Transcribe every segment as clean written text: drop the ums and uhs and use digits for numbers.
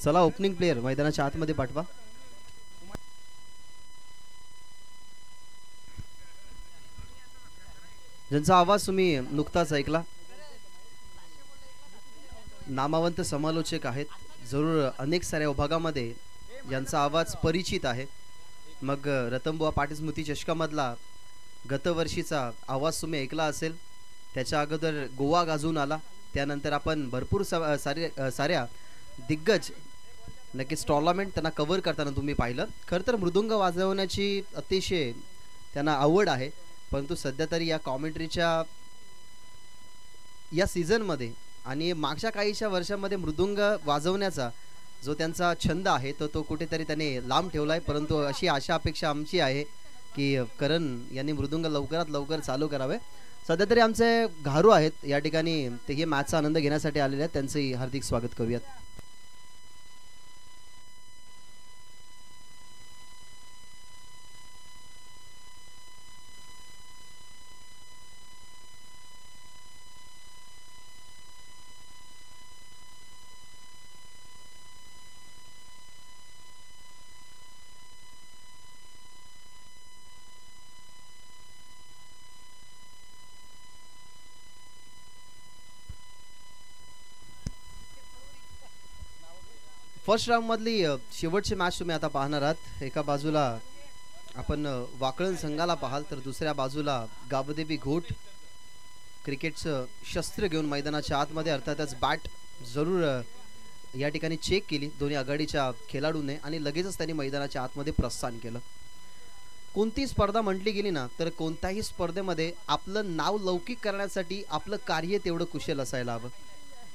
चला opening player मैदानाच्या आतमध्ये पाठवा. ज्यांचा आवाज तुम्ही नुकताच ऐकला नामवंत समालोचक आहेत, जरूर अनेक साऱ्या विभागामध्ये यांचा आवाज परिचित आहे. मग रतनबुवा पाटील स्मृती चषकामधला गतवर्षीचा आवाज तुम्ही ऐकला असेल. त्याच्या अगोदर गोवा गाजून आला. त्यानंतर आपण भरपूर साऱ्या दिग्गज नक्कीच टॉर्नामेंट त्यांना कव्हर करताना तुम्ही पाहिलं. खरं तर मृदुंग वाजवण्याची अतिशय त्यांना आवड आहे, परंतु सध्या तरी या कॉमेंट्रीच्या या सीझनमध्ये आणि मागच्या काहीशा वर्षांमध्ये मृदुंग वाजवण्याचा जो त्यांचा छंद आहे तो कुठेतरी त्याने लांब ठेवला आहे. परंतु अशी आशा अपेक्षा आमची आहे की करण यांनी मृदुंग लवकरात लवकर चालू करावे. सध्या तरी आमचे घारू आहेत या ठिकाणी, ते हे मॅचचा आनंद घेण्यासाठी आलेले आहेत. त्यांचंही हार्दिक स्वागत करूयात. फर्स्ट राऊंडमधली शेवटची मॅच तुम्ही आता पाहणार आहात. एका बाजूला आपण वाकळण संघाला पाहाल तर दुसऱ्या बाजूला गाबदेवी घोट क्रिकेटचं शस्त्र घेऊन मैदानाच्या आतमध्ये, अर्थातच बॅट जरूर या ठिकाणी चेक केली दोन्ही आघाडीच्या खेळाडूने आणि लगेचच त्यांनी मैदानाच्या आतमध्ये प्रस्थान केलं. कोणती स्पर्धा म्हटली गेली ना तर कोणत्याही स्पर्धेमध्ये आपलं नाव लौकिक करण्यासाठी आपलं कार्य तेवढं कुशल असायला हवं.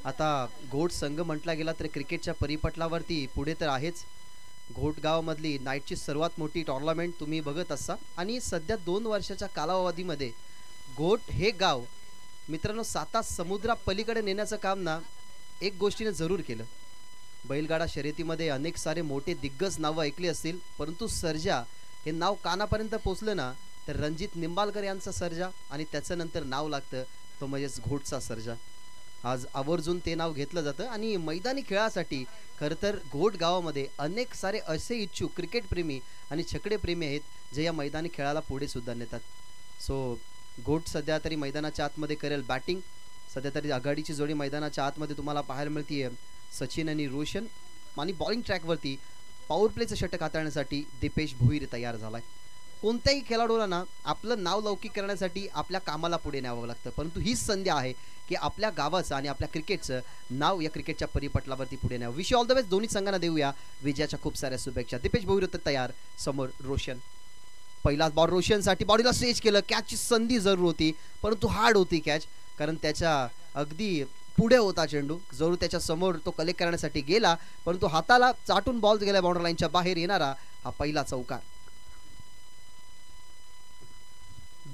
आता घोट संघ म्हटला गेला तर क्रिकेटच्या परिपटलावरती पुढे तर आहेच. घोटगावमधली नाईटची सर्वात मोठी टॉर्नामेंट तुम्ही बघत असता आणि सध्या 2 वर्षाच्या कालावधीमध्ये घोट हे गाव मित्रांनो 7 समुद्रा पलीकडे नेण्याचं काम ना एक गोष्टीने जरूर केलं. बैलगाडा शर्यतीमध्ये अनेक सारे मोठे दिग्गज नावं ऐकली असतील, परंतु सर्जा हे नाव कानापर्यंत पोचलं ना तर रणजित निंबाळकर यांचा सर्जा आणि त्याच्यानंतर नाव लागतं तो म्हणजेच घोटचा सर्जा. आज आवर्जून ते नाव घेतलं जातं आणि मैदानी खेळासाठी खरं तर घोट गावामध्ये अनेक सारे असे इच्छुक क्रिकेटप्रेमी आणि छकडेप्रेमी आहेत जे या मैदानी खेळाला पुढे सुद्धा नेतात. सो घोट सध्या तरी मैदानाच्या आतमध्ये करेल बॅटिंग. सध्या तरी आघाडीची जोडी मैदानाच्या आतमध्ये तुम्हाला पाहायला मिळते सचिन आणि रोशन, आणि बॉलिंग ट्रॅकवरती पॉवर प्लेचं षटक हाताळण्यासाठी दीपेश भोईर तयार झालाय. कोणत्याही खेळाडूला ना आपलं नाव लौकिक करण्यासाठी आपल्या कामाला पुढे न्यावं लागतं, परंतु हीच संधी आहे की आपल्या गावाचं आणि आपल्या क्रिकेटचं नाव या क्रिकेटच्या परिपटलावरती पुढे न्यावं. Wish all the best. दोन्ही संघांना देऊया विजयाच्या खूप साऱ्या शुभेच्छा. दीपेश भोईर तयार, समोर रोशन. पहिलाच बॉल रोशनसाठी, बॉडीला स्ट्रेच केलं. कॅचची संधी जरूर होती परंतु हार्ड होती कॅच, कारण त्याच्या अगदी पुढे होता चेंडू. जरूर त्याच्या समोर तो कलेक्ट करण्यासाठी गेला परंतु हाताला चाटून बॉल गेला बाउंड्री लाईनच्या बाहेर. येणारा हा पहिला चौकार.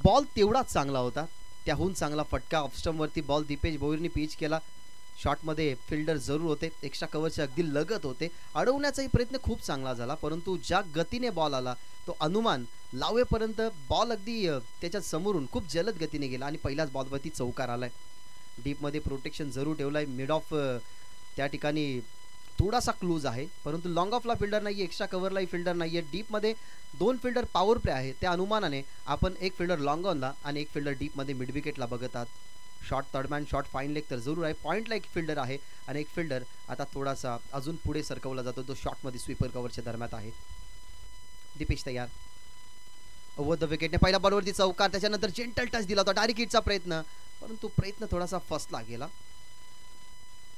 बॉल तेवढाच चांगला होता, त्याहून चांगला फटका ऑफस्टम्पवरती बॉल दीपेश भोईरने पिच केला. शॉटमध्ये फिल्डर जरूर होते, एक्स्ट्रा कव्हरचे अगदी लगत होते. अडवण्याचाही प्रयत्न खूप चांगला झाला परंतु ज्या गतीने बॉल आला तो अनुमान लावेपर्यंत बॉल अगदी त्याच्या समोरून खूप जलद गतीने गेला आणि पहिल्याच बॉलवरती चौकार आलाय. डीपमध्ये प्रोटेक्शन जरूर ठेवलाय. मिड ऑफ त्या ठिकाणी थोडासा क्लोज आहे परंतु लॉंग ऑफला फिल्डर नाही, एक्स्ट्रा कव्हरलाही फिल्डर नाही आहे. डीपमध्ये 2 फिल्डर पॉवर प्ले आहे, त्या अनुमानाने आपण एक फिल्डर लॉंग ऑनला आणि एक फिल्डर डीपमध्ये मिड विकेटला बघत आहात. Shot third man, shot fine leg तर जरूर आहे. पॉईंटला एक फिल्डर आहे आणि एक फिल्डर आता थोडासा अजून पुढे सरकवला जातो, तो शॉटमध्ये स्वीपर कव्हरच्या दरम्यान आहे. दीपेश तयार. ओव्हर द विकेटने पहिल्या बॉलवरती चौकार, त्याच्यानंतर जेंटल टच दिला होता. डायरेक्ट हिटचा प्रयत्न, परंतु प्रयत्न थोडासा फसला गेला.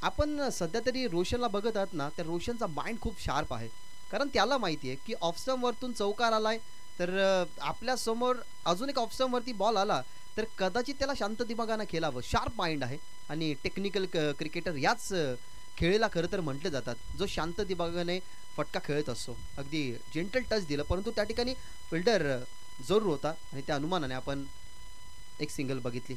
आपण सध्या तरी रोशनला बघत आहात ना, त्या रोशनचा माइंड खूप शार्प आहे, कारण त्याला माहिती आहे की ऑफस्टम्पवरतून चौकार आलाय तर आपल्या समोर अजून एक ऑफस्टम्पवरती बॉल आला तर कदाचित त्याला शांत दिमागानं खेळावं. शार्प माइंड आहे आणि टेक्निकल क्रिकेटर याच खेळीला खरं तर म्हटले जातात, जो शांत दिमागाने फटका खेळत असतो. अगदी जेंटल टच दिलं परंतु त्या ठिकाणी फिल्डर जरूर होता आणि त्या अनुमानाने आपण एक सिंगल बघितली.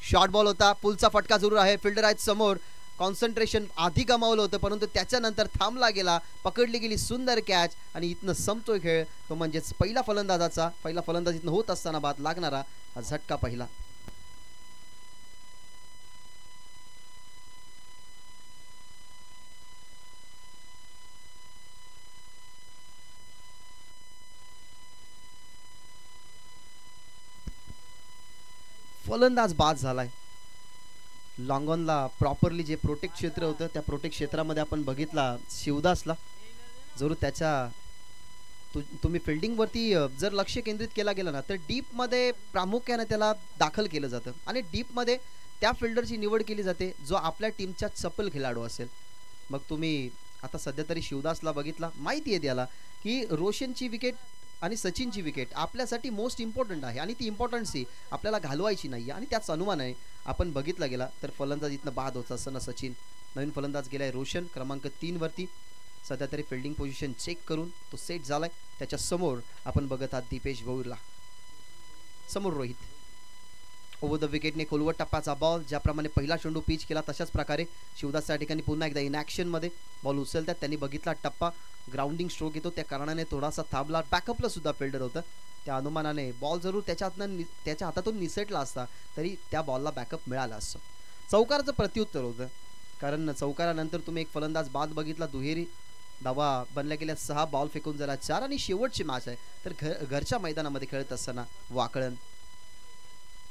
शॉर्ट बॉल होता, पुलचा फटका जरूर आहे. फिल्डर आहेत समोर, कॉन्सन्ट्रेशन आधी गमावलं होतं परंतु त्याच्यानंतर थांबला गेला, पकडली गेली सुंदर कॅच आणि इथनं संपतोय खेळ. तो म्हणजेच पहिला फलंदाज इथनं होत असताना बाद लागणारा हा झटका पहिला. फलंदाज बाद झालाय. लॉंगॉनला प्रॉपरली जे प्रोटेक्ट क्षेत्र होतं त्या प्रोटेक्ट क्षेत्रामध्ये आपण बघितला शिवदासला जरूर त्याच्या तुम्ही फिल्डिंगवरती जर लक्ष केंद्रित केला गेला ना तर डीपमध्ये प्रामुख्याने त्याला दाखल केलं जातं आणि डीपमध्ये त्या फिल्डरची निवड केली जाते जो आपल्या टीमचा चपल खेळाडू असेल. मग तुम्ही आता सध्या तरी शिवदासला बघितला माहिती आहे त्याला की रोशनची विकेट आणि सचिनची विकेट आपल्यासाठी मोस्ट इम्पॉर्टंट आहे आणि ती इम्पॉर्टन्सी आपल्याला घालवायची नाही आणि त्याच अनुमानाने आपण बघितला गेला तर फलंदाज इथनं बाद होत असताना सचिन नवीन फलंदाज गेलाय रोशन क्रमांक 3 वरती. सध्या तरी फिल्डिंग पोझिशन चेक करून तो सेट झालाय. त्याच्या समोर आपण बघत आहात दीपेश भोईरला, समोर रोहित. ओव्हर द विकेटने खोलवर टप्प्याचा बॉल ज्याप्रमाणे पहिला चेंडू पिच केला तशाच प्रकारे शिवदास त्या ठिकाणी पुन्हा एकदा इन ॲक्शनमध्ये बॉल उचलतात. त्यांनी बघितला टप्पा ग्राउंडिंग स्ट्रोक येतो त्या कारणाने थोडासा थांबला. बॅकअपला सुद्धा फिल्डर होतं त्या अनुमानाने बॉल जरूर त्याच्या हातातून निसटला असता तरी त्या बॉलला बॅकअप मिळाला असतं. चौकाराचं प्रत्युत्तर होतं कारण चौकारानंतर तुम्ही एक फलंदाज बाद बघितला दुहेरी धावा बनल्या गेल्या 6 बॉल फेकून झाला 4 आणि शेवटची मॅच आहे तर घरच्या मैदानामध्ये खेळत असताना वाकळण.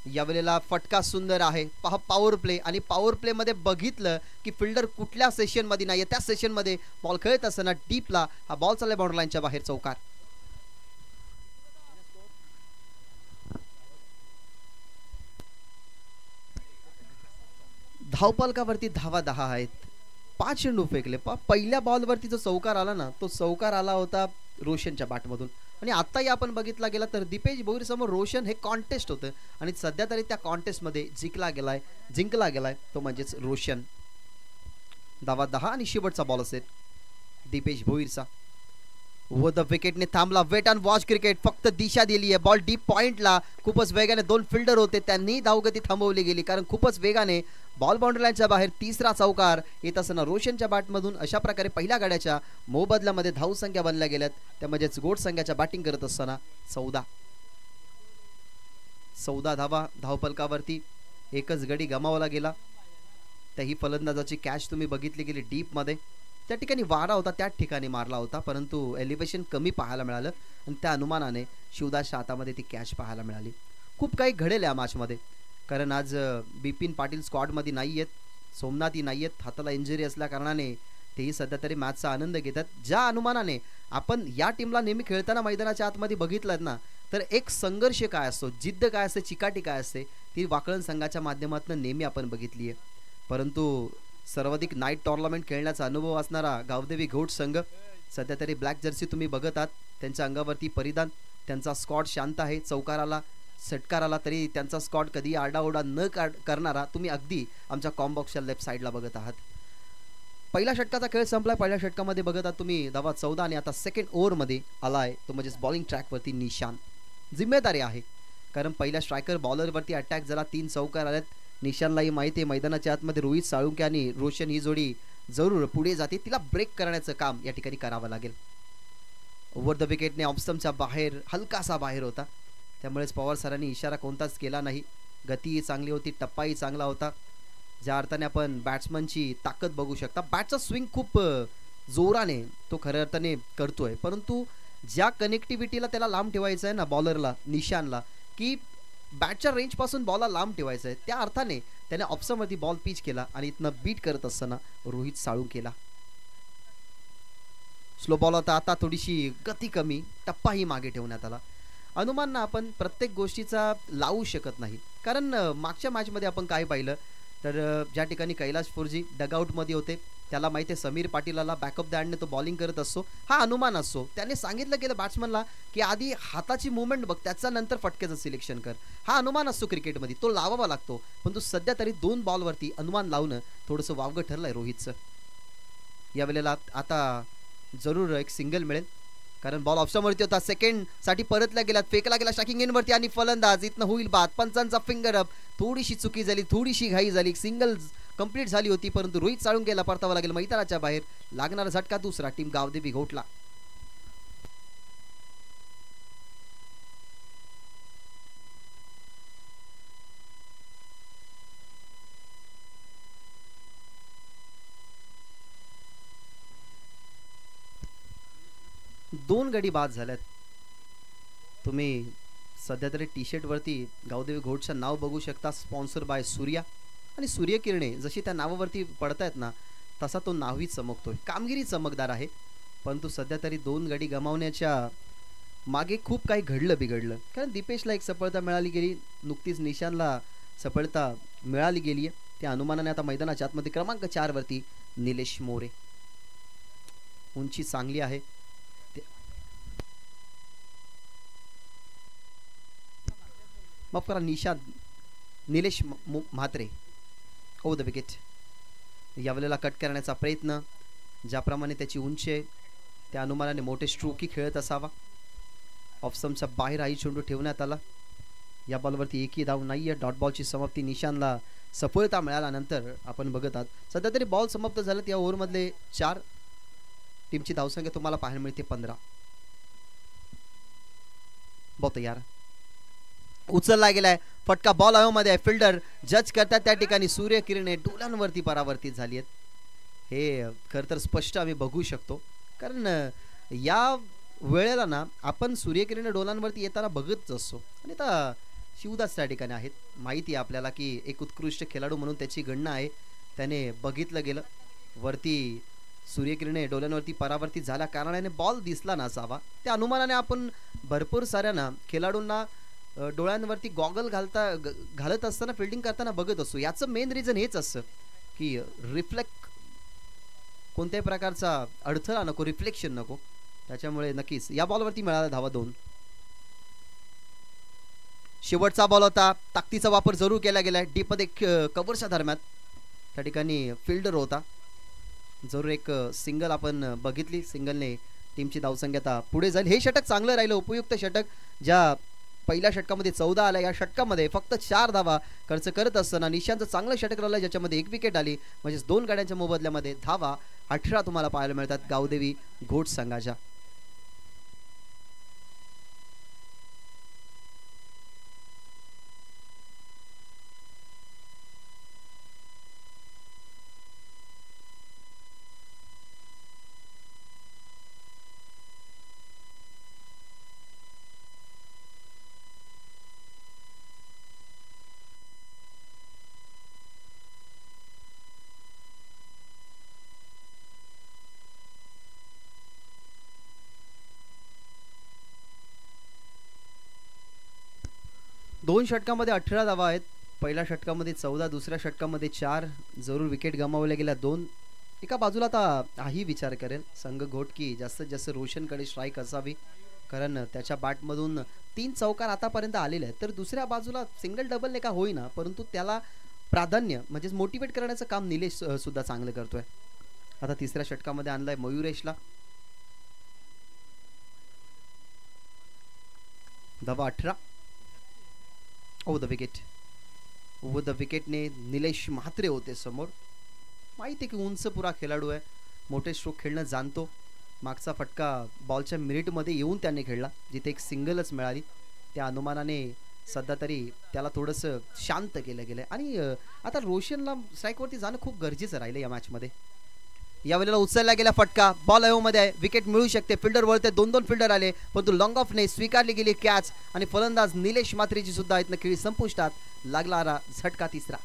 यावेळेला फटका सुंदर आहे पहा पॉवर प्ले आणि पॉवर प्ले मध्ये बघितलं की फिल्डर कुठल्या सेशन मध्ये नाही त्या सेशन मध्ये बॉल खेळत असताना डीपला हा बॉल चाललाय बाउंड्री लाईनच्या बाहेर चौकार. धावपलकावरती धावा 10 आहेत. 5 चेंडू फेकले पहिल्या बॉलवरती जो चौकार आला ना तो चौकार आला होता रोशनच्या बॅटमधून आणि आताही आपण बघितला गेला तर दीपेश भोईर समोर रोशन हे कॉन्टेस्ट होतं आणि सध्या तरी त्या कॉन्टेस्टमध्ये जिंकला गेलाय तो म्हणजेच रोशन. धावा 10 आणि शेवटचा बॉल असेल दीपेश भोईरचा. व द विकेटने थांबला. वेट अँड वॉच क्रिकेट फक्त दिशा दिली आहे. बॉल डीप पॉइंटला खूपच वेगाने 2 फिल्डर होते त्यांनी धावगती थांबवली गेली कारण खूपच वेगाने बॉल बाउंड्री लाईनच्या बाहेर तिसरा चौकार येत असताना रोशनच्या बॅटमधून अशा प्रकारे पहिल्या गाड्याच्या मोबदल्यामध्ये धावसंख्या बनल्या गेल्यात त्या म्हणजेच गोड संख्याच्या बॅटिंग करत असताना 14 धावा धावपलकावरती. एकच गडी गमावला गेला. त्याही फलंदाजाची कॅच तुम्ही बघितली गेली डीपमध्ये त्या ठिकाणी वारा होता त्याच ठिकाणी मारला होता परंतु एलिव्हेशन कमी पाहायला मिळालं आणि त्या अनुमानाने शिवदासच्या हातामध्ये ती कॅच पाहायला मिळाली. खूप काही घडेल या मॅचमध्ये कारण आज बिपिन पाटील स्क्वॉडमध्ये नाही आहेत, सोमनाथही नाही आहेत, हाताला इंजुरी असल्या कारणाने तेही सध्या तरी मॅचचा आनंद घेतात. ज्या अनुमानाने आपण या टीमला नेहमी खेळताना मैदानाच्या आतमध्ये बघितलं ना तर एक संघर्ष काय असतो, जिद्द काय असते, चिकाटी काय असते ती वाकळण संघाच्या माध्यमातून नेहमी आपण बघितली आहे. परंतु सर्वाधिक नाईट टुर्नामेंट खेळण्याचा अनुभव असणारा गावदेवी घोट संघ सध्या तरी ब्लॅक जर्सी तुम्ही बघत आहात त्यांच्या अंगावरती परिधान. त्यांचा स्कॉट शांत आहे. चौकाराला षटकाराला तरी त्यांचा स्कॉट कधी आरडाओरडा न करणारा तुम्ही अगदी आमच्या कॉम्बॉक्सच्या लेफ्ट साईडला बघत आहात. पहिल्या षटकाचा खेळ संपलाय. पहिल्या षटकामध्ये बघत आहात तुम्ही धावा 14 आणि आता सेकंड ओव्हरमध्ये आलाय तो म्हणजेच बॉलिंग ट्रॅकवरती निशान. जिम्मेदारी आहे कारण पहिल्या स्ट्रायकर बॉलरवरती अटॅक झाला 3 चौकार आलेत. निशानलाही माहिती आहे मैदानाच्या आतमध्ये रोहित साळुंके आणि रोशन ही जोडी जरूर पुढे जाते तिला ब्रेक करण्याचं काम या ठिकाणी करावं लागेल. ओव्हर द विकेटने ऑफस्टमच्या बाहेर हलकासा बाहेर होता त्यामुळेच पवार सरांनी इशारा कोणताच केला नाही. गतीही चांगली होती टप्पाही चांगला होता ज्या अर्थाने आपण बॅट्समनची ताकद बघू शकता. बॅटचा स्विंग खूप जोराने तो खऱ्या अर्थाने करतोय परंतु ज्या कनेक्टिव्हिटीला त्याला लांब ठेवायचं आहे ना बॉलरला निशानला की बॅटच्या रेंजपासून बॉलला लांब ठेवायचं आहे त्या अर्थाने त्याने ऑप्शनवरती बॉल पिच केला आणि इथनं बीट करत असताना रोहित साळुंकेला स्लो बॉल होता. आता थोडीशी गती कमी टप्पाही मागे ठेवण्यात आला. अनुमान आपण प्रत्येक गोष्टीचा लावू शकत नाही कारण मागच्या मॅचमध्ये आपण काय पाहिलं तर ज्या ठिकाणी कैलाश फोर्जी डगआउटमध्ये होते त्याला माहिती आहे समीर पाटीलला बॅकअप द्याने तो बॉलिंग करत असतो हा अनुमान असतो. त्याने सांगितलं गेलं बॅट्समनला की आधी हाताची मुवमेंट बघ त्याच्यानंतर फटक्याचं सिलेक्शन कर. हा अनुमान असतो क्रिकेटमध्ये तो लावावा लागतो पण तो सध्या तरी 2 बॉलवरती अनुमान लावणं थोडंसं वावगं ठरलंय रोहितचं. यावेळेला आता जरूर एक सिंगल मिळेल कारण बॉल ऑप्शनवरती होता. सेकंडसाठी परतला गेला फेकला गेला स्ट्रायकिंग एंडवरती आणि फलंदाज इथनं होईल बाद. पंचांचा फिंगर अप थोडीशी चुकी झाली थोडीशी घाई झाली. सिंगल कंप्लीट झाली होती परंतु रोहित साळुंकेला परतावा लागेल मैदानाच्या बाहेर. लागणारा झटका दुसरा टीम गावदेवी घोटला. दोन गडी बाद झाल्यात. तुम्ही सध्या तरी टी शर्ट वरती गावदेवी घोटचं नाव बघू शकता, स्पॉन्सर बाय सूर्या. आणि सूर्यकिरणे जशी त्या नावावरती पडतायत ना, तसा तो नावही चमकतोय. कामगिरी चमकदार आहे, परंतु सध्या तरी 2 गडी गमावण्याच्या मागे खूप काही घडलं बिघडलं. कारण दीपेशला एक सफलता मिळाली गेली, नुकतीच निशानला सफलता मिळाली गेली आहे. त्या अनुमानाने आता मैदानाच्या आतमध्ये क्रमांक 4 वरती निलेश मोरे. उंची चांगली आहे. माफ करा, निलेश म्हात्रे हो द विकेट. यावेळेला कट करण्याचा प्रयत्न, ज्याप्रमाणे त्याची उंची आहे त्या अनुमानाने मोठे स्ट्रोकी खेळत असावा. ऑफसमच्या बाहेर आई चेंडू ठेवण्यात आला. या बॉलवरती एकही धाव नाही आहे. डॉट बॉलची समाप्ती, निशानला सफलता मिळाल्यानंतर आपण बघत आहात. सध्या तरी बॉल समाप्त झालेत. या ओव्हरमधले 4 टीमची धावसंख्या तुम्हाला पाहायला मिळते 15. बॉल तयार, उचलला गेलाय फटका. बॉल हवेमध्ये आहे. फिल्डर जज करतात त्या ठिकाणी. सूर्यकिरणे डोलांवरती परावर्तित झाली आहेत. हे खरं तर स्पष्ट आम्ही बघू शकतो, कारण या वेळेला ना आपण सूर्यकिरणे डोलांवरती येताना बघत असतो. आणि आता शिवदास त्या ठिकाणी आहेत. माहिती आहे आपल्याला की एक उत्कृष्ट खेळाडू म्हणून त्याची गणना आहे. त्याने बघितलं गेलं वरती सूर्यकिरणे डोल्यांवरती परावर्तित झाल्या कारणाने बॉल दिसला नसावा. त्या अनुमानाने आपण भरपूर साऱ्या खेळाडूंना डोळ्यांवरती गॉगल घालत असताना फिल्डिंग करताना बघत असतो. याचं मेन रिझन हेच असतं की रिफ्लेक्ट, कोणत्याही प्रकारचा अडथळा नको, रिफ्लेक्शन नको. त्याच्यामुळे नक्कीच या बॉलवरती मिळाला धावा 2. शेवटचा बॉल होता. ताकदीचा वापर जरूर केला गेलाय. डीपमध्ये कव्हरच्या दरम्यान त्या ठिकाणी फिल्डर होता. जरूर एक सिंगल आपण बघितली. सिंगलने टीमची धावसंख्या आता पुढे जाईल. हे षटक चांगलं राहिलं, उपयुक्त षटक. ज्या पहिल्या षटकामध्ये 14 आल्या, या षटकामध्ये फक्त 4 धावा खर्च करत असताना निशांचं चांगलं षटक राहिलं, ज्याच्यामध्ये 1 विकेट आली. म्हणजेच 2 गाड्यांच्या मोबदल्यामध्ये धावा 18 तुम्हाला पाहायला मिळतात गावदेवी घोट संघाच्या. दोन षटकामध्ये 18 धावा आहेत. पहिल्या षटकामध्ये 14, दुसऱ्या षटकामध्ये 4. जरूर विकेट गमावल्या गेल्या 2. एका बाजूला आता हाही विचार करेल संघ घोट की जास्तीत जास्त रोशनकडे स्ट्राईक असावी, कारण त्याच्या बॅटमधून 3 चौकार आतापर्यंत आलेले आहेत. तर दुसऱ्या बाजूला सिंगल डबल का होईना, परंतु त्याला प्राधान्य म्हणजेच मोटिवेट करण्याचं काम निलेश सुद्धा चांगलं करतोय. आता तिसऱ्या षटकामध्ये आणलाय मयुरेशला. धावा 18. Over the wicket. Over the विकेटने निलेश म्हात्रे होते समोर. माहिती आहे की उंच पुरा खेळाडू आहे, मोठे स्ट्रोक खेळणं जाणतो. मागचा फटका बॉलच्या मिनिटमध्ये येऊन त्याने खेळला, जिथे एक सिंगलच मिळाली. त्या अनुमानाने सध्या तरी त्याला थोडंसं शांत केलं गेलं. आणि आता रोशनला स्ट्राईकवरती जाणं खूप गरजेचं राहिलं या मॅचमध्ये. यावेळेला उचलला गेला फटका. बॉल हवेमध्ये आहे, विकेट मिळू शकते. फिल्डर वळते, 2-2 फिल्डर आले, परंतु लॉंग ऑफने स्वीकारली गेली कॅच. आणि फलंदाज निलेश म्हात्रेची सुद्धा इथनं खेळी संपुष्टात. लागला झटका 3रा.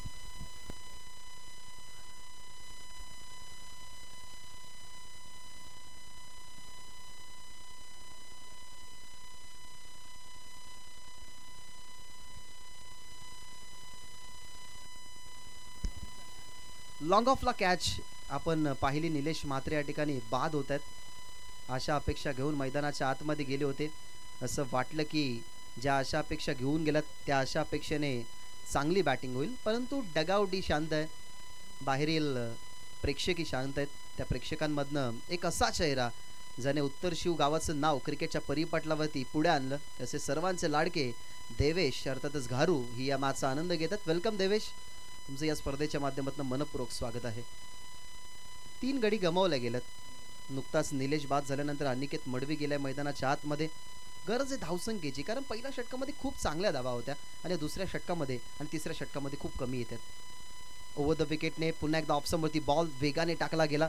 लॉंग ऑफला कॅच आपण पाहिली. निलेश म्हात्रे या ठिकाणी बाद होत आहेत. अशा अपेक्षा घेऊन मैदानाच्या आतमध्ये गेले होते. असं वाटलं की ज्या अशा अपेक्षा घेऊन गेल्यात त्या अशा अपेक्षेने चांगली बॅटिंग होईल, परंतु डगआउटही शांत आहे. बाहेरील प्रेक्षकही शांत आहेत. त्या प्रेक्षकांमधनं एक असा चेहरा ज्याने उत्तर शिव गावाचं नाव क्रिकेटच्या परिपटलावरती पुढे आणलं, असे सर्वांचे लाडके देवेश अर्थातच घारू ही या मॅचचा आनंद घेतात. वेलकम देवेश, तुमचं या स्पर्धेच्या माध्यमातून मनपूर्वक स्वागत आहे. 3 गडी गमावल्या गेल्यात. नुकताच निलेश बाद झाल्यानंतर अनिकेत मडवी गेल्या मैदानाच्या आतमध्ये. गरज आहे धावसंख्येची, कारण पहिल्या षटकामध्ये खूप चांगल्या धावा होत्या आणि दुसऱ्या षटकामध्ये आणि तिसऱ्या षटकामध्ये खूप कमी येतात. ओव्हर द विकेटने पुन्हा एकदा ऑप्शनवरती बॉल वेगाने टाकला गेला.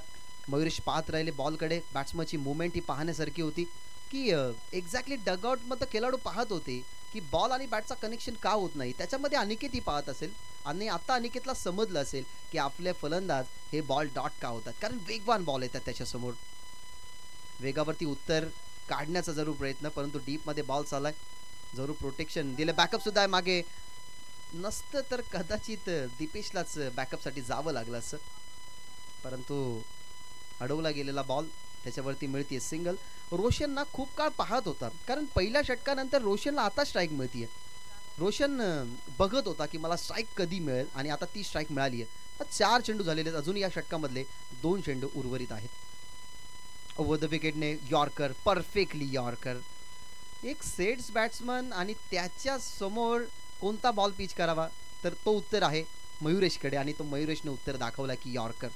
मयुरेश पाहत राहिले बॉलकडे. बॅट्समनची मुवमेंट ही पाहण्यासारखी होती की एक्झॅक्टली डगआउटमध्ये खेळाडू पाहत होते की बॉल आणि बॅटचा कनेक्शन का होत नाही, त्याच्यामध्ये अनिकेतही पाहत असेल आणि आता अनिकेतला समजलं असेल की आपले फलंदाज हे बॉल डॉट का होतात, कारण वेगवान बॉल येतात त्याच्यासमोर. वेगावरती उत्तर काढण्याचा जरूर प्रयत्न, परंतु डीपमध्ये बॉल चाललाय, जरूर प्रोटेक्शन दिलं. बॅकअप सुद्धा आहे मागे, नसतं तर कदाचित दीपेशलाच बॅकअपसाठी जावं लागलं असं, परंतु अडवला गेलेला बॉल त्याच्यावरती मिळते सिंगल. रोशन ना खूप काळ पाहत होता, कारण पहिल्या षटकानंतर रोशनला आता स्ट्राईक मिळतीये. रोशन बघत होता की मला स्ट्राईक कधी मिळेल आणि आता ती स्ट्राईक मिळाली आहे. 4 चेंडू झालेले आहेत, अजून या षटकामधले 2 चेंडू उर्वरित आहेत. ओव्हर द विकेटने यॉर्कर, परफेक्टली यॉर्कर. एक सेट्स बॅट्समन आणि त्याच्या समोर कोणता बॉल पिच करावा, तर तो उत्तर आहे मयुरेशकडे आणि तो मयुरेशने उत्तर दाखवला की यॉर्कर.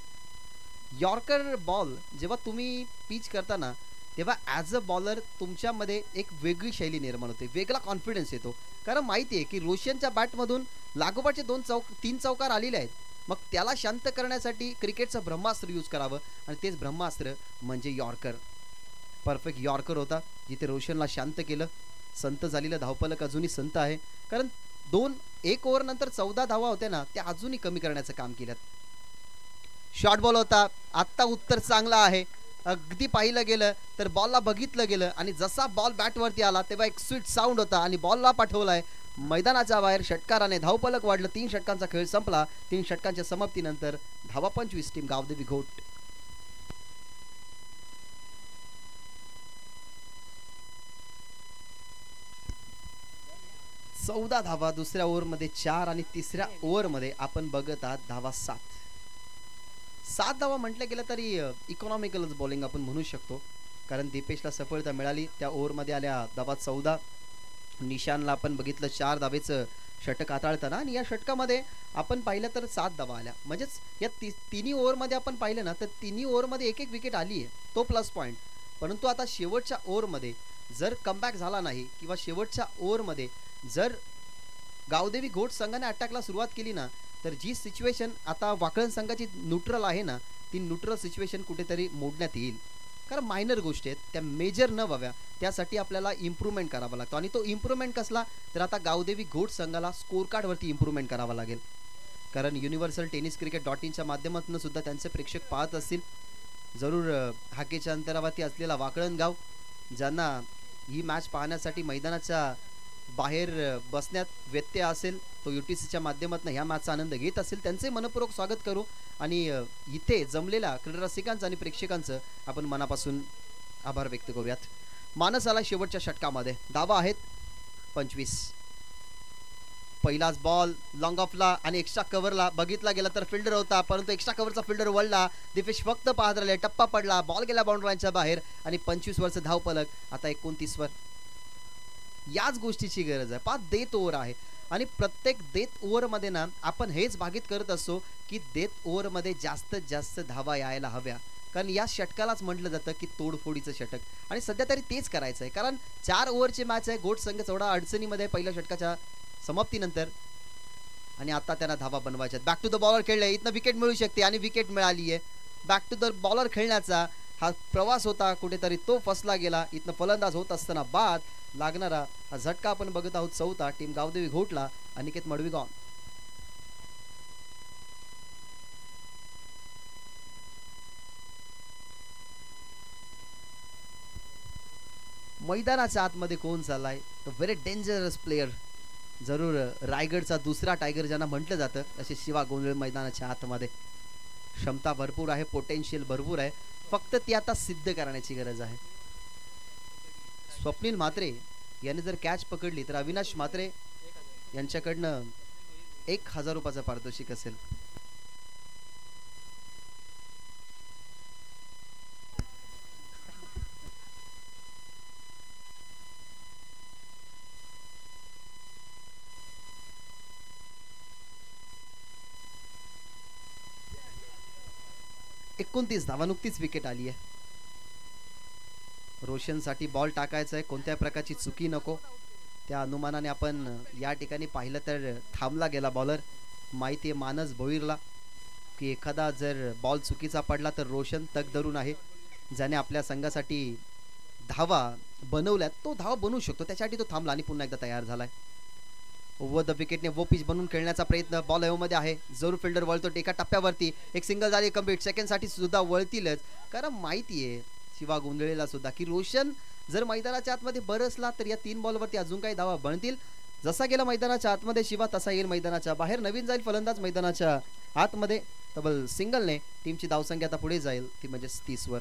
यॉर्कर बॉल जेव्हा तुम्ही पिच करताना तेव्हा ॲज अ बॉलर तुमच्यामध्ये एक वेगळी शैली निर्माण होते, वेगळा कॉन्फिडन्स येतो, कारण माहिती आहे की रोशनच्या बॅटमधून लागोपाठचे 3 चौकार आलेले आहेत. मग त्याला शांत करण्यासाठी क्रिकेटचं ब्रह्मास्त्र यूज करावं आणि तेच ब्रह्मास्त्र म्हणजे यॉर्कर. परफेक्ट यॉर्कर होता जिथे रोशनला शांत केलं. संत झालेलं धावफलक अजूनही संत आहे, कारण 1 ओव्हर नंतर 14 धावा होत्या ना, त्या अजूनही कमी करण्याचं काम केलं. शॉर्ट बॉल होता, आत्ता उत्तर चांगला आहे. अगदी पाहिलं गेलं तर बॉलला बघितलं गेलं आणि जसा बॉल बॅटवरती आला तेव्हा एक स्वीट साऊंड होता आणि बॉलला पाठवलाय मैदानाच्या बाहेर. षटकाराने धावफलक वाढलं. 3 षटकांचा खेळ संपला. 3 षटकांच्या समाप्तीनंतर धावा 25 टीम गावदेवी घोट. चौदा धावा दुसऱ्या ओव्हरमध्ये 4 आणि तिसऱ्या ओव्हरमध्ये आपण बघत आहात धावा 7 धावा म्हटलं गेलं तरी इकॉनॉमिकलच बॉलिंग आपण म्हणू शकतो, कारण दीपेशला सफलता मिळाली. त्या ओव्हरमध्ये आल्या धावा 14. निशानला आपण बघितलं 4 धावेचं षटक हाताळताना आणि या षटकामध्ये आपण पाहिलं तर 7 धावा आल्या. म्हणजेच या तिन्ही ओव्हरमध्ये आपण पाहिलं ना तर तिन्ही ओव्हरमध्ये एक विकेट आली आहे, तो प्लस पॉईंट. परंतु आता शेवटच्या ओव्हरमध्ये जर कमबॅक झाला नाही किंवा शेवटच्या ओव्हरमध्ये जर गावदेवी घोट संघाने अटॅकला सुरुवात केली ना, तर जी सिच्युएशन आता वाकळण संघाची न्यूट्रल आहे ना, ती न्यूट्रल सिच्युएशन कुठेतरी मोडण्यात येईल. कारण मायनर गोष्टी आहेत, त्या मेजर न व्हाव्या त्यासाठी आपल्याला इम्प्रूव्हमेंट करावा लागतो आणि तो इम्प्रूव्हमेंट कसला, तर आता गावदेवी घोट संघाला स्कोर कार्डवरती इम्प्रूव्हमेंट करावा लागेल. कारण युनिव्हर्सल टेनिस क्रिकेट .in माध्यमातून सुद्धा त्यांचे प्रेक्षक पाहत असतील. जरूर हाकेच्या अंतरावरती असलेला वाकळण गाव, ज्यांना ही मॅच पाहण्यासाठी मैदानाच्या बाहेर बसण्यात व्यत्यय असेल, तो UTCच्या माध्यमातून ह्या मॅचचा आनंद घेत असेल, त्यांचे मनपूर्वक स्वागत करू आणि इथे जमलेल्या क्रीडा रसिकांचं आणि प्रेक्षकांचं आपण मनापासून आभार व्यक्त करूयात. मानस आला शेवटच्या षटकामध्ये. धावा आहेत 25. पहिलाच बॉल लॉंग ऑफला आणि एक्स्ट्रा कव्हरला बघितला गेला तर फिल्डर होता, परंतु एक्स्ट्रा कव्हरचा फिल्डर वळला. दीपेश फक्त पाहत राहिले, टप्पा पडला, बॉल गेला बाउंड्री लाईनच्या बाहेर आणि 25 वरचं धावफलक आता 29 वर. याच गोष्टीची गरज आहे. 5 डेथ ओव्हर आहे आणि प्रत्येक डेथ ओव्हरमध्ये ना आपण हेच भागीत करत असतो की डेथ ओव्हरमध्ये जास्तीत जास्त धावा यायला हव्या, कारण या षटकालाच म्हटलं जातं की तोडफोडीचं षटक आणि सध्या तरी तेच करायचं आहे. कारण 4 ओव्हरची मॅच आहे. घोट संघ थोडा अडचणीमध्ये पहिल्या षटकाच्या समाप्तीनंतर आणि आता त्यांना धावा बनवायच्या. बॅक टू द बॉलर खेळले, इथनं विकेट मिळू शकते आणि विकेट मिळाली आहे. बॅक टू द बॉलर खेळण्याचा हा प्रवास होता, कुठेतरी तो फसला गेला. इथनं फलंदाज होत असताना बाद लागणारा हा झटका आपण बघत आहोत. 4था टीम गावदेवी घोटला. अनिकेत मडवीगॉन. मैदानाच्या आतमध्ये कोण चाललाय, तो व्हेरी डेंजरस प्लेयर. जरूर रायगडचा दुसरा टायगर ज्यांना म्हटलं जातं, असे शिवा गोंधळ मैदानाच्या आतमध्ये. क्षमता भरपूर आहे, पोटेन्शियल भरपूर आहे, फक्त ती आता सिद्ध करण्याची गरज आहे. स्वप्नील म्हात्रे यांनी जर कॅच पकडली तर अविनाश म्हात्रे यांच्याकडनं 1000 रुपयाचं पारितोषिक असेल. एकोणतीस धावा, नुकतीच विकेट आली आहे. रोशनसाठी बॉल टाकायचा आहे, कोणत्या प्रकारची चुकी नको त्या अनुमानाने आपण या ठिकाणी पाहिलं तर थांबला गेला बॉलर. माहिती आहे मानस भोईरला की एखादा जर बॉल चुकीचा पडला तर रोशन तग धरून आहे, ज्याने आपल्या संघासाठी धावा बनवल्यात तो धावा बनवू शकतो, त्याच्यासाठी तो थांबला आणि पुन्हा एकदा तयार झालाय. ओव्हर द विकेटने वो पिच बनवून खेळण्याचा प्रयत्न बॉल मध्ये आहे. जरूर फिल्डर वळतो एका टप्प्यावरती. एक सिंगल झाली कंप्लीट. सेकंड साठी सुद्धा वळतीलच, कारण माहिती आहे शिवा गोंधळेला सुद्धा की रोशन जर मैदानाच्या आतमध्ये बरसला तर या 3 बॉलवरती अजून काही धावा बनतील. जसा गेला मैदानाच्या आतमध्ये शिवा तसा येईल मैदानाच्या बाहेर. नवीन जाईल फलंदाज मैदानाच्या आतमध्ये. डबल सिंगलने टीमची धावसंख्या आता पुढे जाईल, ती म्हणजे 30 वर.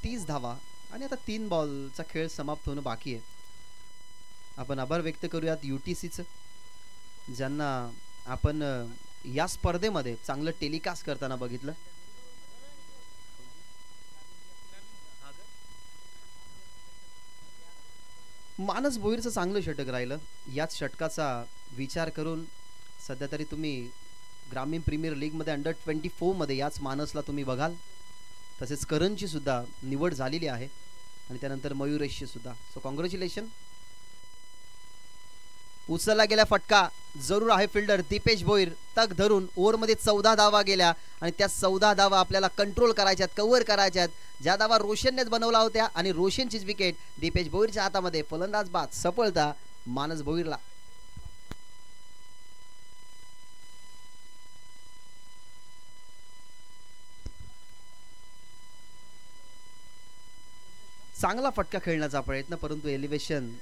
30 धावा आणि आता 3 बॉलचा खेळ समाप्त होणं बाकी आहे. आपण आभार व्यक्त करूयात UTCचं, ज्यांना आपण या स्पर्धेमध्ये चांगलं टेलिकास्ट करताना बघितलं. मानस भोईरचं चांगलं षटक राहिलं. याच षटकाचा विचार करून सध्या तरी तुम्ही ग्रामीण प्रीमियर लीगमध्ये अंडर-24 मध्ये याच मानसला तुम्ही बघाल. तसेच करणची सुद्धा निवड झालेली आहे आणि त्यानंतर मयुरेशची सुद्धा. So congratulation. उचलला गेला फटका जरूर आहे. फिल्डर दीपेश भोईर तग धरून ओव्हरमध्ये 14 धावा गेल्या आणि त्या 14 धावा आपल्याला कंट्रोल करायच्यात, कव्हर करायच्यात. ज्या धावा रोशननेच बनवला होत्या आणि रोशनचीच विकेट दीपेश भोईरच्या हातामध्ये. फलंदाज बाद सफलता मानस भोईरला. चांगला फटका खेळण्याचा प्रयत्न, परंतु एलिव्हेशन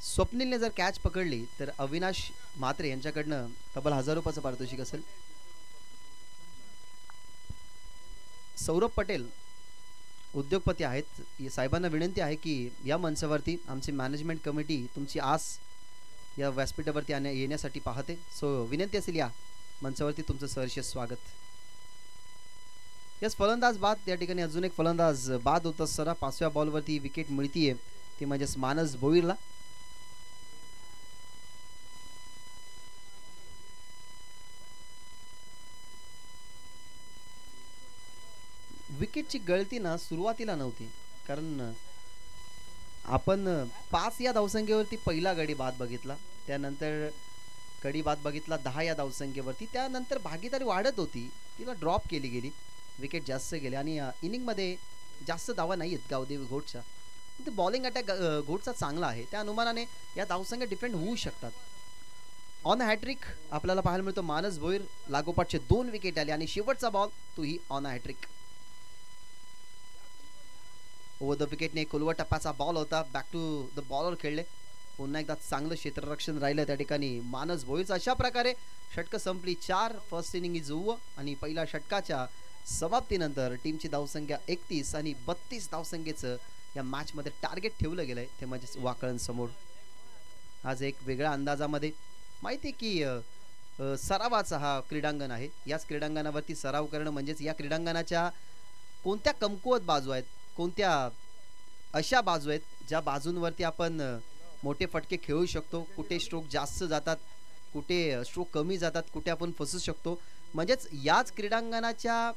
स्वप्नीलने जर कॅच पकडली तर अविनाश म्हात्रे यांच्याकडनं तब्बल 1000 रुपयाचं पारितोषिक असेल. सौरभ पटेल उद्योगपती आहेत. साहेबांना विनंती आहे की या मंचावरती आमची मॅनेजमेंट कमिटी तुमची आस या व्यासपीठावरती येण्यासाठी पाहते. सो विनंती असेल या मंचावरती तुमचं सहर्ष स्वागत. यस, फलंदाज बाद. या ठिकाणी अजून एक फलंदाज बाद होत असताना 5व्या बॉलवरती विकेट मिळतीये, ती म्हणजेच मानस भोईरला. विकेटची गळती ना सुरुवातीला नव्हती, कारण आपण 5 या धावसंख्येवरती पहिला गडी बाद बघितला, त्यानंतर गडी बाद बघितला 10 या धावसंख्येवरती. त्यानंतर भागीदारी वाढत होती, तिला ड्रॉप केली गेली, विकेट जास्त गेले आणि इनिंगमध्ये जास्त धावा नाही आहेत गावदेवी घोटच्या. ते बॉलिंग अटॅक घोटचा चांगला आहे, त्या अनुमानाने या धावसंख्या डिफेंड होऊ शकतात. ऑन हॅट्रिक आपल्याला पाहायला मिळतो. मानस भोईर लागोपाठचे 2 विकेट आले आणि शेवटचा बॉल तोही ऑन हॅट्रिक. ओव्हर द विकेटने कुलवा टप्प्याचा बॉल होता. बॅक टू द बॉलर खेळले. पुन्हा एकदा चांगलं क्षेत्ररक्षण राहिलं त्या ठिकाणी मानस भोईरचं. अशा प्रकारे षटकं संपली. 4 फर्स्ट इनिंग इज ओव्हर आणि पहिल्या षटकाच्या समाप्तीनंतर टीमची धावसंख्या 31 आणि 32 धावसंख्येचं या मॅच मध्ये टार्गेट ठेवलं गेलंय, ते म्हणजे वाकळण समोर. आज एक वेगळ्या अंदाजामध्ये माहिती की सरावाचा हा क्रीडांगण आहे. याच क्रीडांगणावरती सराव करणं म्हणजेच या क्रीडांगणाच्या कोणत्या कमकुवत बाजू आहेत, कोणत्या अशा बाजू आहेत ज्या बाजूंवरती आपण मोठे फटके खेळू शकतो, कुठे स्ट्रोक जास्त जातात, कुठे स्ट्रोक कमी जातात, कुठे आपण फसू शकतो. म्हणजेच याच क्रीडांगणाच्या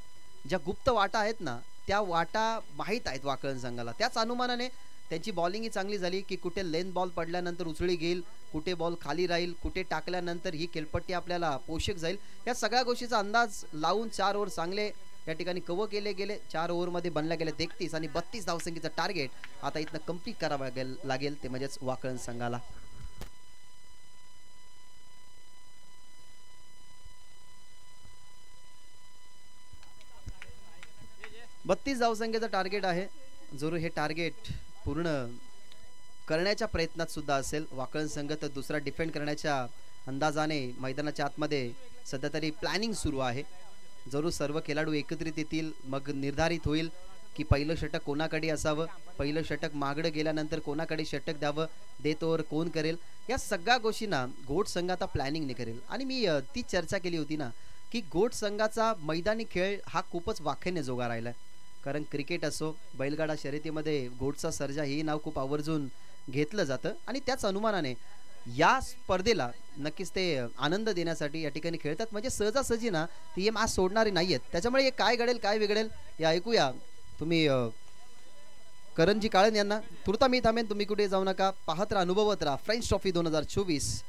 ज्या गुप्त वाटा आहेत ना, त्या वाटा माहीत आहेत वाकळण संघाला. त्याच अनुमानाने त्यांची बॉलिंग ही चांगली झाली की कुठे लेंथ बॉल पडल्यानंतर उचळी घेईल, कुठे बॉल खाली राहील, कुठे टाकल्यानंतर ही खेळपट्टी आपल्याला पोषक जाईल. या सगळ्या गोष्टीचा अंदाज लावून 4 ओव्हर चांगले या ठिकाणी कव्हर केले गेले. 4 ओव्हरमध्ये बनल्या गेले 33 आणि 32 धावसंख्येचं टार्गेट आता इथनं कंप्लीट करावं लागेल, ते म्हणजेच वाकळण संघाला. बत्तीस धावसंख्येचं टार्गेट आहे. जरूर हे टार्गेट पूर्ण करण्याच्या प्रयत्नात सुद्धा असेल वाकळण संघ. तर दुसरा डिफेंड करण्याच्या अंदाजाने मैदानाच्या आतमध्ये सध्या तरी प्लॅनिंग सुरू आहे. जरूर सर्व खेळाडू एकत्रित येतील, मग निर्धारित होईल की पहिलं षटक कोणाकडे असावं, पहिलं षटक मागडं गेल्यानंतर कोणाकडे षटक द्यावं, डेथ कोण करेल. या सगळ्या गोष्टींना घोट संघ आता प्लॅनिंगने करेल. आणि मी ती चर्चा केली होती ना की घोट संघाचा मैदानी खेळ हा खूपच वाखेने जोगा राहिला. कारण क्रिकेट असो, बैलगाडा शर्यतीमध्ये घोटचा सर्जा हे नाव खूप आवर्जून घेतलं जातं आणि त्याच अनुमानाने या स्पर्धेला नक्कीच ते आनंद देण्यासाठी या ठिकाणी खेळतात. म्हणजे सहजासहजी ना ती हे मॅच सोडणारी नाही आहेत. त्याच्यामुळे काय घडेल काय बिघडेल हे ऐकूया. तुम्ही करणजी काळन यांना. तुर्ता मी थांबेन, तुम्ही कुठे जाऊ नका. पाहत राहा, अनुभवत राहा फ्रेंच ट्रॉफी 2024.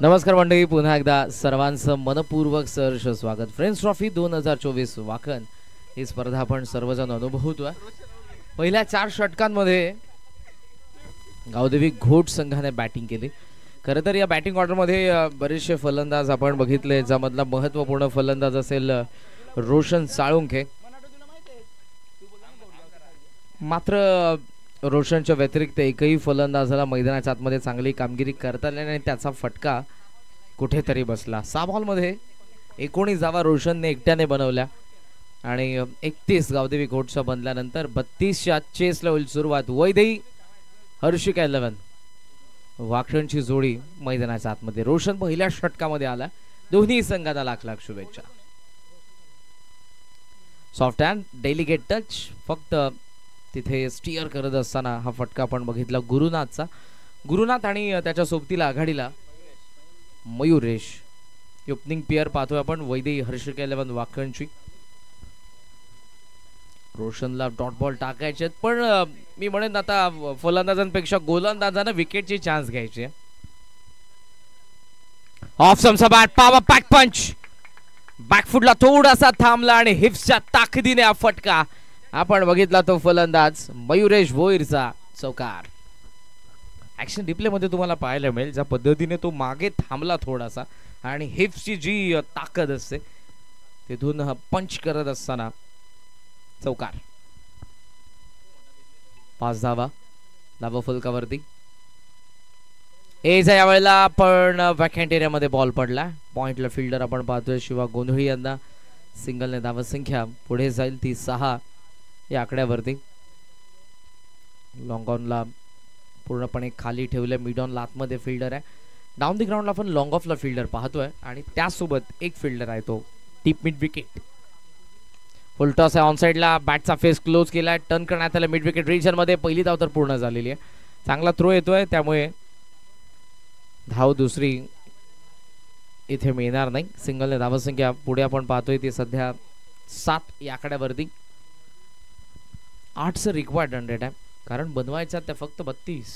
नमस्कार मंडळी, पुन्हा एकदा सर्वांचं मनपूर्वक सहर्ष स्वागत. फ्रेंड्स ट्रॉफी 2024 वाखन ही स्पर्धा आपण सर्वजण अनुभवतोय. पहिल्या 4 षटकांमध्ये गावदेवी घोट संघाने बॅटिंग केली. खरं तर या बॅटिंग ऑर्डरमध्ये बरेचसे फलंदाज आपण बघितले, ज्यामधला महत्त्वपूर्ण फलंदाज असेल रोशन साळुंखे. मात्र रोशनच्या व्यतिरिक्त एकही फलंदाजाला मैदानाच्या आतमध्ये चांगली कामगिरी करता आली आणि त्याचा फटका कुठेतरी बसला. 6 बॉलमध्ये 19 धावा रोशनने एकट्याने बनवल्या आणि 31 गावदेवी घोटच्या बनल्यानंतर 32च्या चेसला होईल सुरुवात. वैदेही हर्षिक 11 वाखरणची जोडी मैदानाच्या आतमध्ये. रोशन पहिल्या षटकामध्ये आला. दोन्ही संघांना लाख लाख शुभेच्छा. सॉफ्ट हँड डेलिकेट टच, फक्त तिथे स्टिअर करत असताना हा फटका आपण बघितला गुरुनाथचा. गुरुनाथ आणि त्याच्या सोबतीला आघाडीला मयुरेश. ओपनिंग पेअर पाहतोय आपण, वैदेही हर्षिक 11 वाखरणची. रोशनला डॉट बॉल टाकायचे, पण मी म्हणेन आता फलंदाजांपेक्षा गोलंदाजांना विकेटची चान्स घ्यायची. ऑफ समचा बॅट, पॉवर पॅक पंच. बॅकफुटला थोडासा थांबला आणि हिप्सच्या ताकदीने हा फटका आपण बघितला. तो फलंदाज मयुरेश भोईरचा चौकार. ऍक्शन रिप्ले मध्ये तुम्हाला पाहायला मिळेल ज्या पद्धतीने तो मागे थांबला थोडासा आणि हिप्सची जी ताकद असते तिथून पंच करत असताना चौकार. 5 धावा धावा फलकावरती. एज यावेळेला पण वॅकंट एरियामध्ये बॉल पडला. पॉइंटला फिल्डर आपण पाहतोय शिवा गोंधळी यांना. सिंगलने धावा संख्या पुढे जाईल ती 6 या आकड्यावरती. लॉंग ऑनला पूर्णपणे खाली ठेवले. मिड ऑनला आतमध्ये फिल्डर आहे. डाऊन दी ग्राउंडला पण लॉंग ऑफला फिल्डर पाहतोय आणि त्यासोबत एक फिल्डर आहे तो टीप मिड विकेट. फुल टॉस आहे ऑन साइडला. बॅटचा फेस क्लोज केलाय. टर्न करण्यात आला मिड विकेट रिजन मध्ये. पहिली धाव तर पूर्ण झालेली आहे. चांगला थ्रो येतोय त्यामुळे धाव दुसरी इथे मिळणार नाही. सिंगलने धावसंख्या पुढे आपण पाहतोय ती सध्या 7 या आकड्यावरती. 8चं रिक्वायर्ड 100 आहे कारण बनवायचा त्या फक्त 32.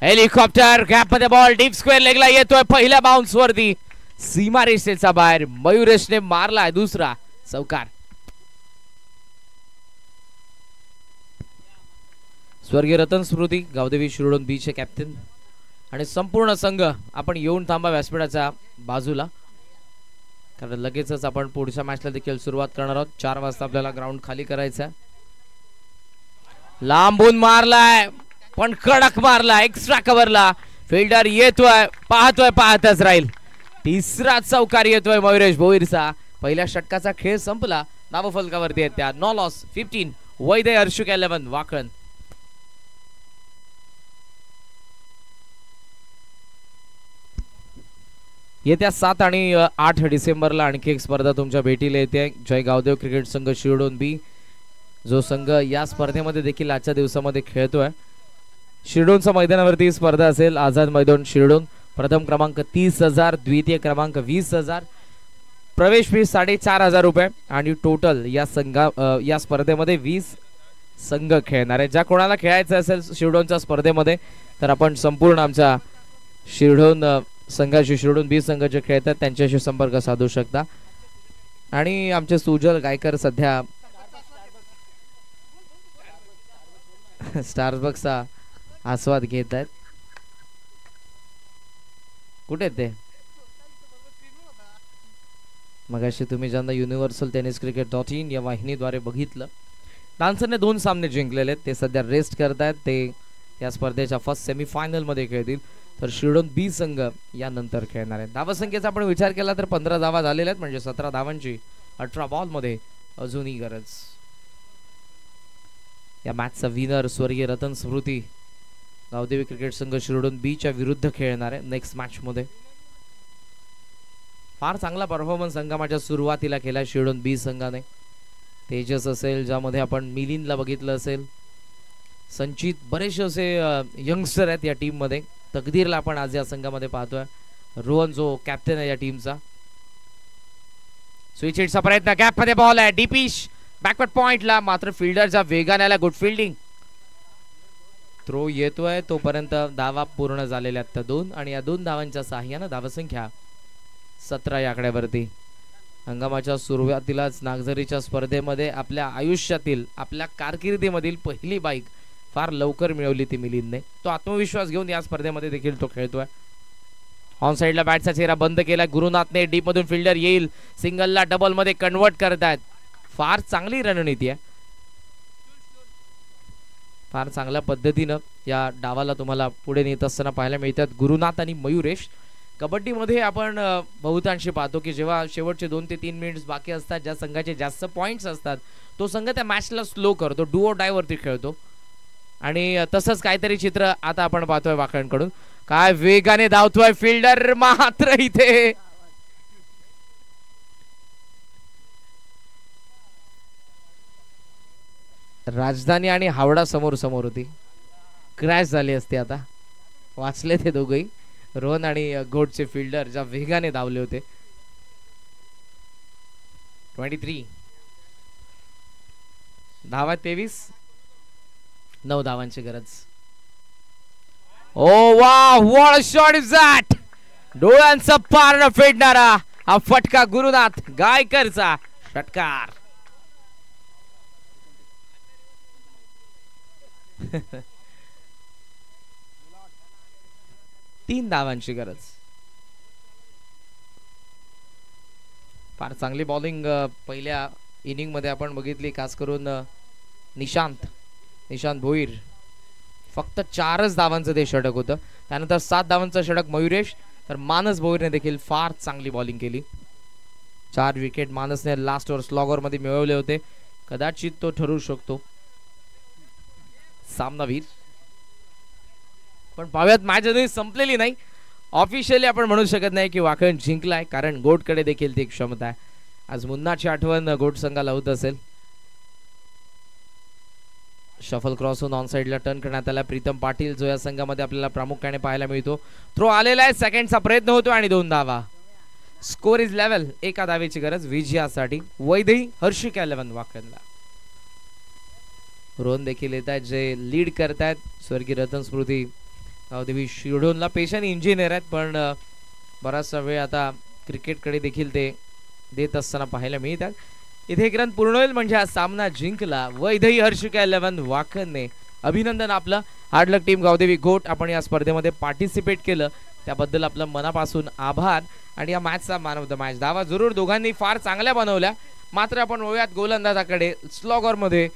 हेलिकॉप्टर गॅप मध्ये बॉल डीप स्क्वेअर लेगला येतोय. पहिल्या बाउन्स वरती सीमा रेषेचा बाहेर. मयुरेशने मारलाय दुसरा चौकार. स्वर्गीय रतन स्मृती गावदेवी शिरोडोन बीचे कॅप्टन आणि संपूर्ण संघ आपण येऊन थांबा व्यासपीठाच्या बाजूला, कारण लगेचच आपण पुढच्या मॅचला देखील सुरुवात करणार आहोत. 4 वाजता आपल्याला ग्राउंड खाली करायचं. लांबून मारलाय पण कडक मारला. एक्स्ट्रा कव्हरला फिल्डर येतोय. पाहतोय पाहतच राहील. तिसरा चौकार येतोय मयुरेश भोईरचा. पहिल्या षटकाचा खेळ संपला. नावफलकावरती आहेत त्या. No loss 15. वैदय हर्षिक 11 वाकण. येत्या 7 आणि 8 डिसेंबरला आणखी एक स्पर्धा तुमच्या भेटीला येते. जय गावदेव क्रिकेट संघ शिरडोन बी, जो संघ या स्पर्धेमध्ये देखील आजच्या दिवसामध्ये खेळतोय. शिरडोनच्या मैदानावरती स्पर्धा असेल. आझाद मैदान शिरडोन. प्रथम क्रमांक 30,000, द्वितीय क्रमांक 20,000. प्रवेश फी 4,500 रुपये आणि टोटल या स्पर्धेमध्ये 20 संघ खेळणार आहे. ज्या कोणाला खेळायचं असेल शिरडोनच्या स्पर्धेमध्ये तर आपण संपूर्ण आमच्या शिरडोन संघाशी, शिरडोन बी संघ जे खेळतात त्यांच्याशी संपर्क साधू शकता. आणि आमचे सुजल गायकर सध्या स्टारबक्सचा आस्वाद घेत आहेत. कुठे ते मगाशी तुम्ही ज्यांना universaltenniscricket.in या वाहिनीद्वारे बघितलं, डान्सरने 2 सामने जिंकलेले आहेत. ते सध्या रेस्ट करतायत. ते या स्पर्धेच्या फर्स्ट सेमीफायनल मध्ये खेळतील. तर शिरडोन बी संघ यानंतर खेळणार आहे. धावसंख्येचा आपण विचार केला तर 15 धावा झालेल्या आहेत, म्हणजे 17 धावांची 18 बॉल मध्ये अजूनही गरज. या मॅचचा विनर स्वर्गीय रतन स्मृती गावदेवी क्रिकेट संघ शिरडोन बी च्या विरुद्ध खेळणार आहे नेक्स्ट मॅच मध्ये. फार चांगला परफॉर्मन्स संगमाच्या सुरुवातीला केला शिरडोन बी संघाने. तेजस असेल, ज्यामध्ये आपण मिलिंदला बघितलं असेल, संचित, बरेचसे असे यंगस्टर आहेत या टीम मध्ये. तकदीरला आपण आज या संघामध्ये पाहतोय. रोहन जो कॅप्टन आहे या टीमचा. स्विच हिटचा प्रयत्न, गॅप मध्ये बॉल आहे, डीपिश बॅकवर्ड पॉइंटला, मात्र फिल्डरच्या वेगाने आला, गुड फिल्डिंग. थ्रो येतोय तोपर्यंत धावा पूर्ण झालेल्या आहेत 2 आणि या 2 धावांच्या साह्यानं धावसंख्या 17 या आकड्यावरती. हंगामाच्या सुरुवातीलाच नागझरीच्या स्पर्धेमध्ये आपल्या आयुष्यातील, आपल्या कारकिर्दीमधील पहिली बाईक फार लवकर मिळवली ती मिलिंदने. तो आत्मविश्वास घेऊन या स्पर्धेमध्ये देखील तो खेळतोय. ऑन साइडला बॅटचा चेहरा बंद केला गुरुनाथने. डीप मधून फिल्डर येईल, सिंगलला डबल मध्ये कन्वर्ट करतायत. फार चांगली रणनीती आहे. फार चांगल्या पद्धतीनं या डावाला तुम्हाला पुढे नेत असताना पाहायला मिळतात गुरुनाथ आणि मयुरेश. कबड्डीमध्ये आपण बहुतांशी पाहतो की जेव्हा शेवटचे 2 ते 3 मिनिट्स बाकी असतात, ज्या संघाचे जास्त पॉइंट्स असतात तो संघ त्या मॅचला स्लो करतो, डू ऑर डाय वरती खेळतो. आणि तसंच काहीतरी चित्र आता आपण पाहतोय वाकणकडून. काय वेगाने धावतोय फिल्डर, मात्र इथे राजधानी आणि हावडा समोर समोर होती, क्रॅश झाली असती. आता वाचले ते दोघेही, रोहन आणि गोडचे फिल्डर ज्या वेगाने धावले होते. 23 धावा, 23 9 धावांची गरज. ओ वा, व्हॉट शॉट इज दॅट. डोळ्यांचा पारणं फेडणारा हा फटका, गुरुनाथ गायकरचा षटकार. तीन धावांची गरज. फार चांगली बॉलिंग पहिल्या इनिंग मध्ये आपण बघितली, खास करून निशांत भोईर. फक्त 4च धावांचं ते षटक होतं. त्यानंतर 7 धावांचं षटक मयुरेश, तर मानस भोईरने देखील फार चांगली बॉलिंग केली. 4 विकेट मानसने लास्ट ओव्हर स्लॉगर मध्ये मिळवले होते. कदाचित तो ठरू शकतो सामनावीर. पण पाहूयात, मॅच अजूनही संपलेली नाही. ऑफिशियली आपण म्हणू शकत नाही की वाकण जिंकलाय, कारण गोटकडे देखील ती क्षमता आहे. आज मुन्नाची आठवण गोट संघाला होत असेल. शफल क्रॉस होऊन ऑन साइडला टर्न करण्यात आला. प्रीतम पाटील जो या संघामध्ये आपल्याला प्रामुख्याने पाहायला मिळतो. थ्रो आलेला आहे, सेकंडचा प्रयत्न होतो आणि 2 धावा. Score is level. 1 धावेची गरज विजयासाठी. वैदेही हर्षिका 11 वाकणला. रोहन देखील येत आहेत जे लीड करतायत. स्वर्गीय रतन स्मृती गावदेवी शिरडोनला पेशाने इंजिनियर आहेत, पण बराचसा वेळ आता क्रिकेटकडे देखील ते देत असताना पाहायला मिळतात. इथे एक रन पूर्ण होईल म्हणजे हा सामना जिंकला वैदेही हर्षिका 11 वाकणने. अभिनंदन आपलं. हार्ड लक टीम गावदेवी गोट. आपण या स्पर्धेमध्ये पार्टिसिपेट केलं त्याबद्दल आपलं मनापासून आभार. आणि या मॅचचा मॅन ऑफ द मॅच धावा जरूर दोघांनी फार चांगल्या बनवल्या. मात्र आपण वळूयात गोलंदाजाकडे. स्लॉगर मध्ये